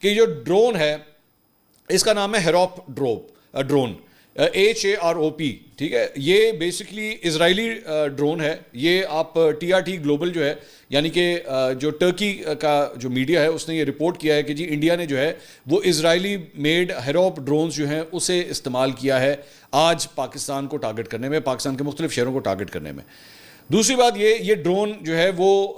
کہ جو ڈرون ہے اس کا نام ہے ہیروپ ڈرون HAROP, ٹھیک ہے. یہ بیسکلی اسرائیلی ڈرون ہے. یہ آپ TRT گلوبل جو ہے یعنی کہ جو ٹرکی کا جو میڈیا ہے اس نے یہ رپورٹ کیا ہے کہ جی انڈیا نے جو ہے وہ اسرائیلی میڈ ہیروپ ڈرونز جو ہیں اسے استعمال کیا ہے آج پاکستان کو ٹارگٹ کرنے میں, پاکستان کے مختلف شہروں کو ٹارگٹ کرنے میں. دوسری بات یہ ڈرون جو ہے وہ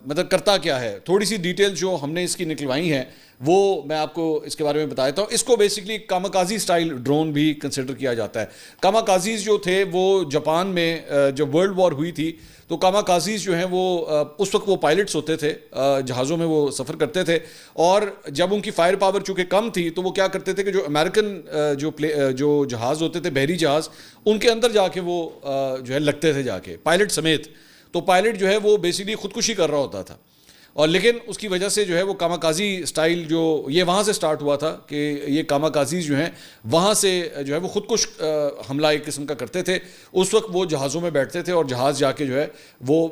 مطلب کرتا کیا ہے, تھوڑی سی ڈیٹیل جو ہم نے اس کی نکلوائی ہیں وہ میں آپ کو اس کے بارے میں بتا دیتا ہوں. اس کو بیسکلی کاماکازی سٹائل ڈرون بھی کنسیڈر کیا جاتا ہے. کاماکازیز جو تھے وہ جاپان میں جب ورلڈ وار ہوئی تھی تو کاماکازیز جو ہیں وہ اس وقت وہ پائلٹس ہوتے تھے, جہازوں میں وہ سفر کرتے تھے, اور جب ان کی فائر پاور چونکہ کم تھی تو وہ کیا کرتے تھے کہ جو امریکن جو جہاز ہوتے تھے بحری جہاز ان کے اندر جا کے وہ جو ہے لگتے تھے جا کے پائلٹ سمیت. تو پائلٹ جو ہے وہ بیسکلی خودکشی کر رہا ہوتا تھا, اور لیکن اس کی وجہ سے جو ہے وہ کاماکازی سٹائل جو یہ وہاں سے سٹارٹ ہوا تھا کہ یہ کاماکازیز جو ہیں وہاں سے جو ہے وہ خودکش حملہ ایک قسم کا کرتے تھے. اس وقت وہ جہازوں میں بیٹھتے تھے اور جہاز جا کے جو ہے وہ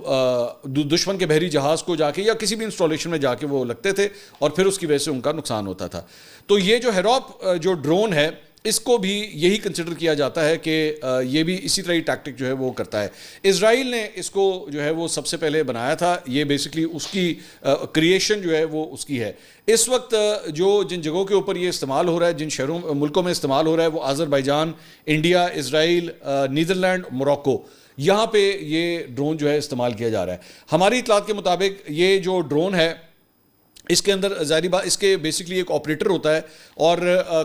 دشمن کے بحری جہاز کو جا کے یا کسی بھی انسٹالیشن میں جا کے وہ لگتے تھے اور پھر اس کی وجہ سے ان کا نقصان ہوتا تھا. تو یہ جو ہیروپ جو ڈرون ہے اس کو بھی یہی کنسیڈر کیا جاتا ہے کہ یہ بھی اسی طرح ٹیکٹک جو ہے وہ کرتا ہے. اسرائیل نے اس کو جو ہے وہ سب سے پہلے بنایا تھا. یہ بیسکلی اس کی کریشن جو ہے وہ اس کی ہے. اس وقت جو جن جگہوں کے اوپر یہ استعمال ہو رہا ہے, جن شہروں ملکوں میں استعمال ہو رہا ہے, وہ آذربائیجان, انڈیا, اسرائیل, نیدرلینڈ, موروکو, یہاں پہ یہ ڈرون جو ہے استعمال کیا جا رہا ہے. ہماری اطلاعات کے مطابق یہ جو ڈرون ہے اس کے اندر ظاہری بات اس کے بیسکلی ایک آپریٹر ہوتا ہے, اور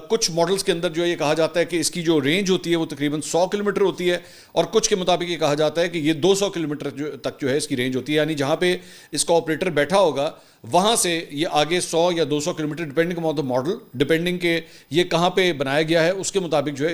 کچھ ماڈلز کے اندر جو یہ کہا جاتا ہے کہ اس کی جو رینج ہوتی ہے وہ تقریباً 100 کلومیٹر ہوتی ہے, اور کچھ کے مطابق یہ کہا جاتا ہے کہ یہ 200 کلومیٹر تک جو ہے اس کی رینج ہوتی ہے. یعنی جہاں پہ اس کا آپریٹر بیٹھا ہوگا وہاں سے یہ آگے 100 یا 200 kilometre depending on the model, depending کہ یہ کہاں پہ بنایا گیا ہے اس کے مطابق جو ہے